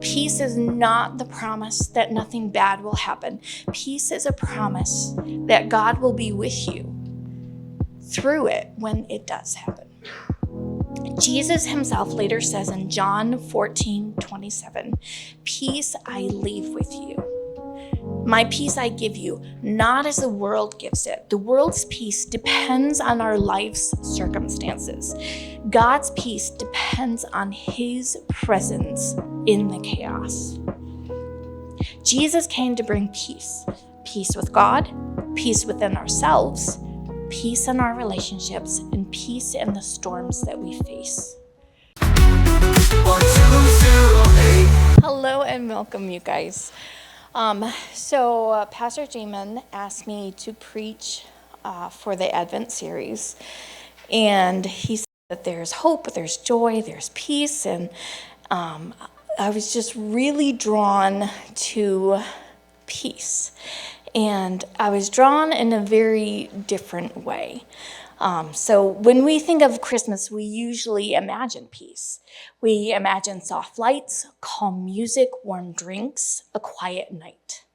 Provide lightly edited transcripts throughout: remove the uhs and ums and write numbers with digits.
Peace is not the promise that nothing bad will happen. Peace is a promise that God will be with you through it when it does happen. Jesus himself later says in John 14:27, "Peace I leave with you. My peace I give you, not as the world gives it." The world's peace depends on our life's circumstances. God's peace depends on his presence in the chaos. Jesus came to bring peace. Peace with God, peace within ourselves, peace in our relationships, and peace in the storms that we face. Hello and welcome, you guys. Pastor Jamin asked me to preach for the Advent series, and he said that there's hope, there's joy, there's peace, and I was just really drawn to peace. And I was drawn in a very different way. So when we think of Christmas, we usually imagine peace. We imagine soft lights, calm music, warm drinks, a quiet night.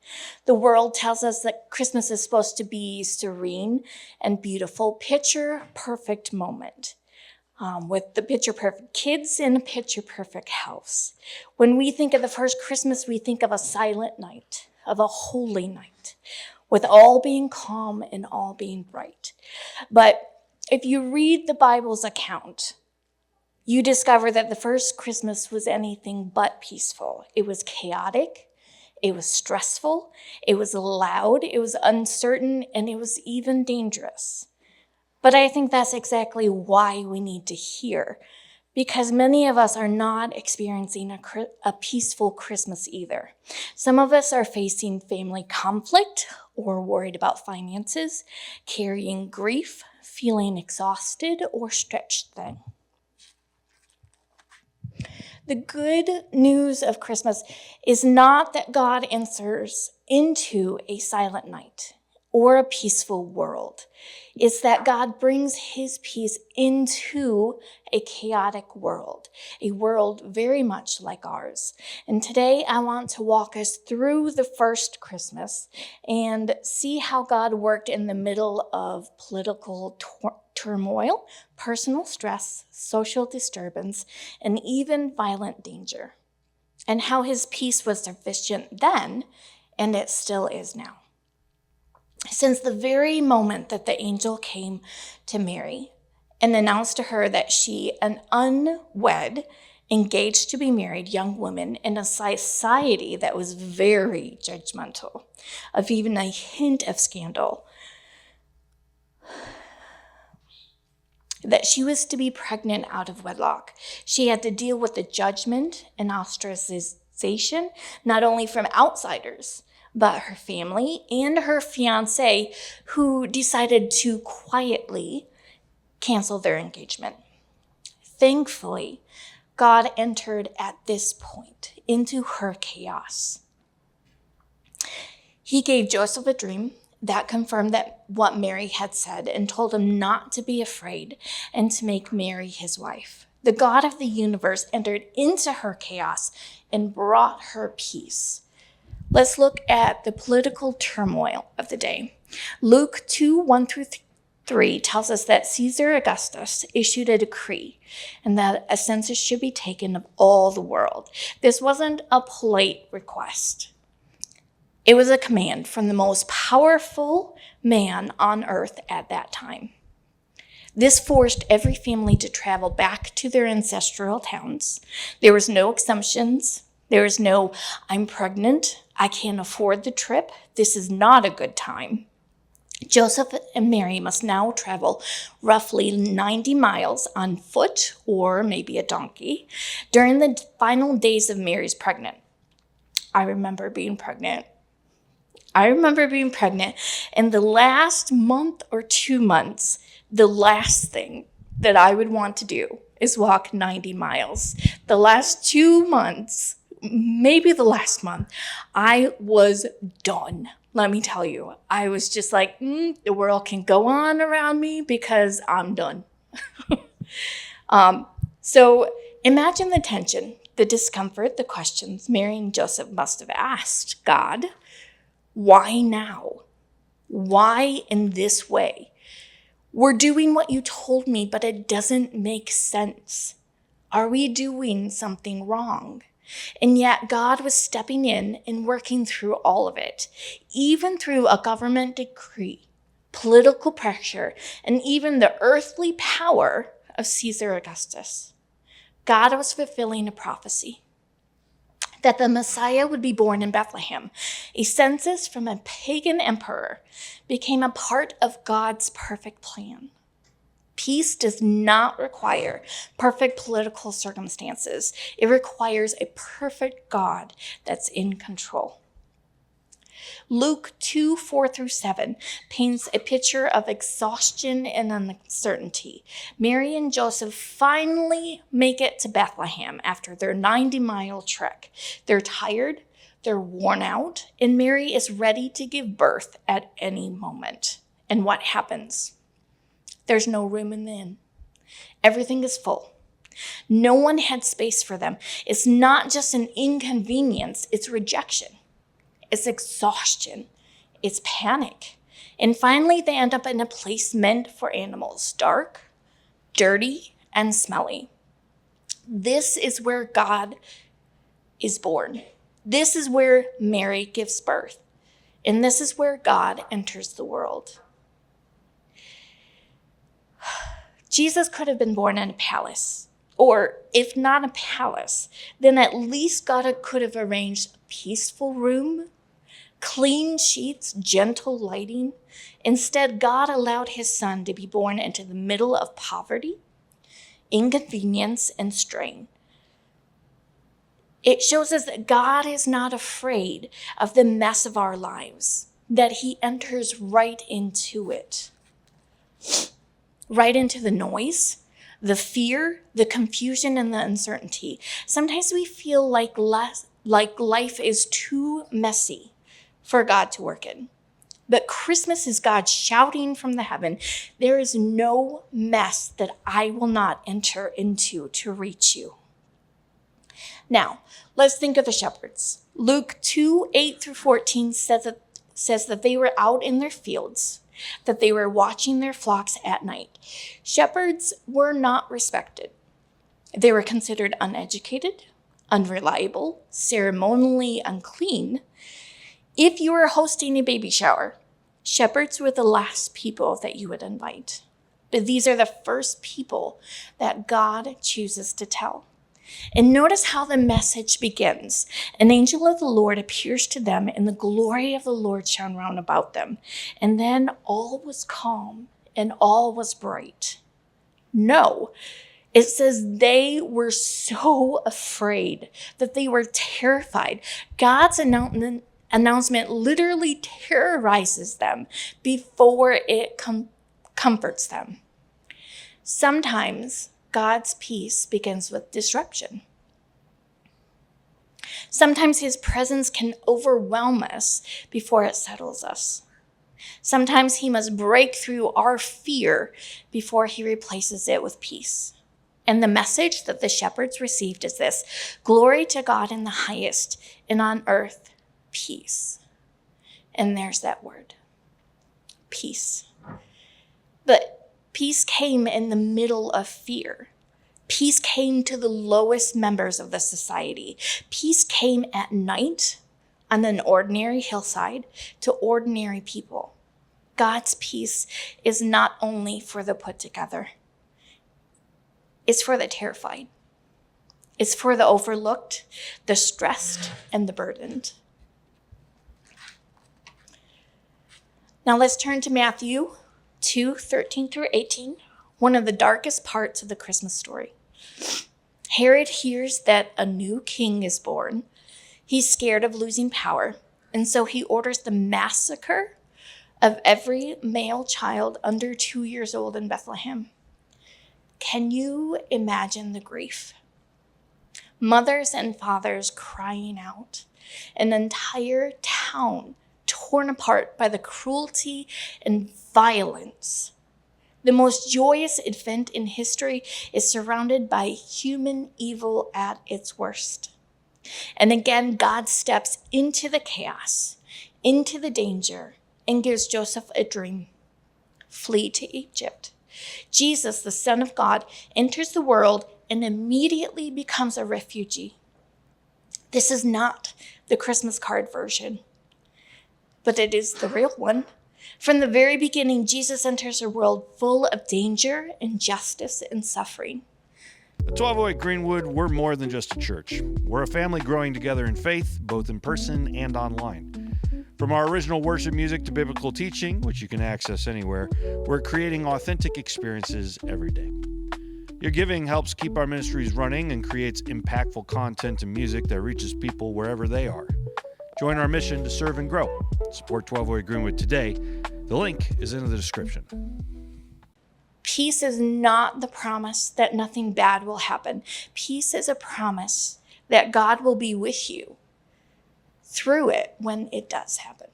The world tells us that Christmas is supposed to be serene and beautiful, picture-perfect moment. With the picture-perfect kids in a picture-perfect house. When we think of the first Christmas, we think of a silent night, of a holy night, with all being calm and all being bright. But if you read the Bible's account, you discover that the first Christmas was anything but peaceful. It was chaotic, it was stressful, it was loud, it was uncertain, and it was even dangerous. But I think that's exactly why we need to hear, because many of us are not experiencing a peaceful Christmas either. Some of us are facing family conflict or worried about finances, carrying grief, feeling exhausted or stretched thin. The good news of Christmas is not that God enters into a silent night or a peaceful world. It's that God brings his peace into a chaotic world, a world very much like ours. And today I want to walk us through the first Christmas and see how God worked in the middle of political turmoil, personal stress, social disturbance, and even violent danger, and how his peace was sufficient then, and it still is now. Since the very moment that the angel came to Mary and announced to her that she, an unwed, engaged to be married young woman in a society that was very judgmental, of even a hint of scandal, that she was to be pregnant out of wedlock, she had to deal with the judgment and ostracization, not only from outsiders, but her family and her fiancé, who decided to quietly cancel their engagement. Thankfully, God entered at this point into her chaos. He gave Joseph a dream that confirmed that what Mary had said and told him not to be afraid and to make Mary his wife. The God of the universe entered into her chaos and brought her peace. Let's look at the political turmoil of the day. Luke 2:1-3 tells us that Caesar Augustus issued a decree and that a census should be taken of all the world. This wasn't a polite request. It was a command from the most powerful man on earth at that time. This forced every family to travel back to their ancestral towns. There was no exemptions. There was no, "I'm pregnant, I can't afford the trip, this is not a good time." Joseph and Mary must now travel roughly 90 miles on foot or maybe a donkey during the final days of Mary's pregnant. I remember being pregnant. And the last month or 2 months, the last thing that I would want to do is walk 90 miles. The last 2 months, maybe the last month, I was done. Let me tell you, I was just like, the world can go on around me because I'm done. So imagine the tension the discomfort, the questions Mary and Joseph must have asked God, why now? Why in this way? We're doing what you told me, but it doesn't make sense. Are we doing something wrong? And yet God was stepping in and working through all of it, even through a government decree, political pressure, and even the earthly power of Caesar Augustus. God was fulfilling a prophecy that the Messiah would be born in Bethlehem. A census from a pagan emperor became a part of God's perfect plan. Peace does not require perfect political circumstances. It requires a perfect God that's in control. Luke 2:4-7 paints a picture of exhaustion and uncertainty. Mary and Joseph finally make it to Bethlehem after their 90-mile trek. They're tired, they're worn out, and Mary is ready to give birth at any moment. And what happens? There's no room in the inn. Everything is full. No one had space for them. It's not just an inconvenience, it's rejection. It's exhaustion. It's panic. And finally, they end up in a place meant for animals, dark, dirty, and smelly. This is where God is born. This is where Mary gives birth. And this is where God enters the world. Jesus could have been born in a palace, or if not a palace, then at least God could have arranged a peaceful room, clean sheets, gentle lighting. Instead, God allowed his son to be born into the middle of poverty, inconvenience, and strain. It shows us that God is not afraid of the mess of our lives, that he enters right into it, right into the noise, the fear, the confusion, and the uncertainty. Sometimes we feel like life is too messy for God to work in. But Christmas is God shouting from the heaven, there is no mess that I will not enter into to reach you. Now, let's think of the shepherds. Luke 2:8-14 says that they were out in their fields, that they were watching their flocks at night. Shepherds were not respected. They were considered uneducated, unreliable, ceremonially unclean. If you were hosting a baby shower, shepherds were the last people that you would invite. But these are the first people that God chooses to tell. And notice how the message begins. An angel of the Lord appears to them, and the glory of the Lord shone round about them. And then all was calm and all was bright. No, it says they were so afraid that they were terrified. God's announcement literally terrorizes them before it comforts them. Sometimes God's peace begins with disruption. Sometimes his presence can overwhelm us before it settles us. Sometimes he must break through our fear before he replaces it with peace. And the message that the shepherds received is this: glory to God in the highest, and on earth, peace. And there's that word, peace. But peace came in the middle of fear. Peace came to the lowest members of the society. Peace came at night on an ordinary hillside to ordinary people. God's peace is not only for the put together. It's for the terrified. It's for the overlooked, the stressed, and the burdened. Now let's turn to Matthew 2:13-18, one of the darkest parts of the Christmas story. Herod hears that a new king is born. He's scared of losing power, and so he orders the massacre of every male child under 2 years old in Bethlehem. Can you imagine the grief? Mothers and fathers crying out, an entire town torn apart by the cruelty and violence The most joyous event in history is surrounded by human evil at its worst. And again, God steps into the chaos, into the danger, and gives Joseph a dream. Flee to Egypt. Jesus, the Son of God, enters the world and immediately becomes a refugee. This is not the Christmas card version, but it is the real one. From the very beginning, Jesus enters a world full of danger, injustice, and suffering. At 1208 Greenwood, we're more than just a church. We're a family growing together in faith, both in person and online. From our original worship music to biblical teaching, which you can access anywhere, we're creating authentic experiences every day. Your giving helps keep our ministries running and creates impactful content and music that reaches people wherever they are. Join our mission to serve and grow. Support 1208 Greenwood today. The link is in the description. Peace is not the promise that nothing bad will happen. Peace is a promise that God will be with you through it when it does happen.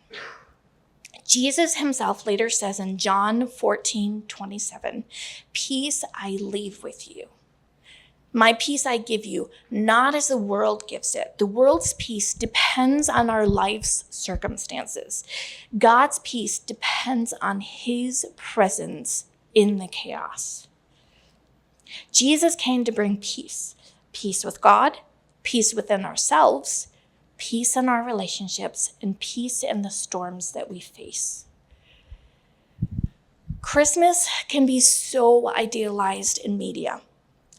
Jesus himself later says in John 14:27, "Peace I leave with you. My peace I give you, not as the world gives it." The world's peace depends on our life's circumstances. God's peace depends on his presence in the chaos. Jesus came to bring peace. Peace with God, peace within ourselves, peace in our relationships, and peace in the storms that we face. Christmas can be so idealized in media,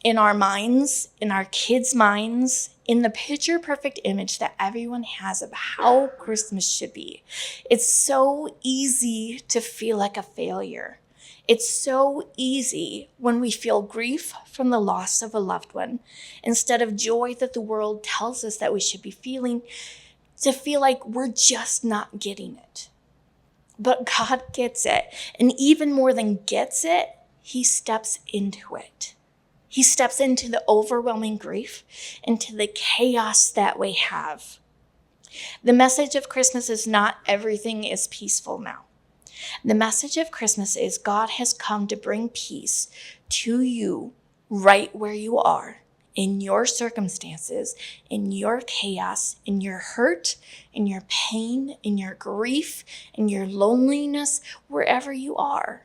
in our minds, in our kids' minds, in the picture-perfect image that everyone has of how Christmas should be. It's so easy to feel like a failure. It's so easy when we feel grief from the loss of a loved one, instead of joy that the world tells us that we should be feeling, to feel like we're just not getting it. But God gets it. And even more than gets it, he steps into it. He steps into the overwhelming grief, into the chaos that we have. The message of Christmas is not everything is peaceful now. The message of Christmas is God has come to bring peace to you right where you are, in your circumstances, in your chaos, in your hurt, in your pain, in your grief, in your loneliness, wherever you are.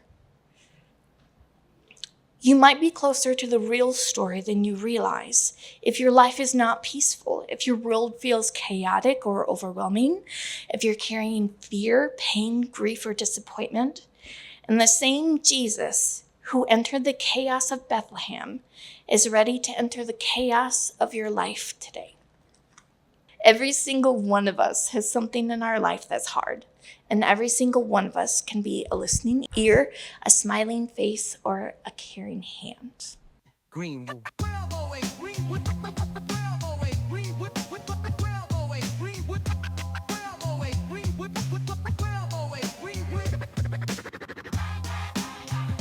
You might be closer to the real story than you realize. If your life is not peaceful, if your world feels chaotic or overwhelming, if you're carrying fear, pain, grief, or disappointment, and the same Jesus who entered the chaos of Bethlehem is ready to enter the chaos of your life today. Every single one of us has something in our life that's hard, and every single one of us can be a listening ear, a smiling face, or a caring hand. Greenwood.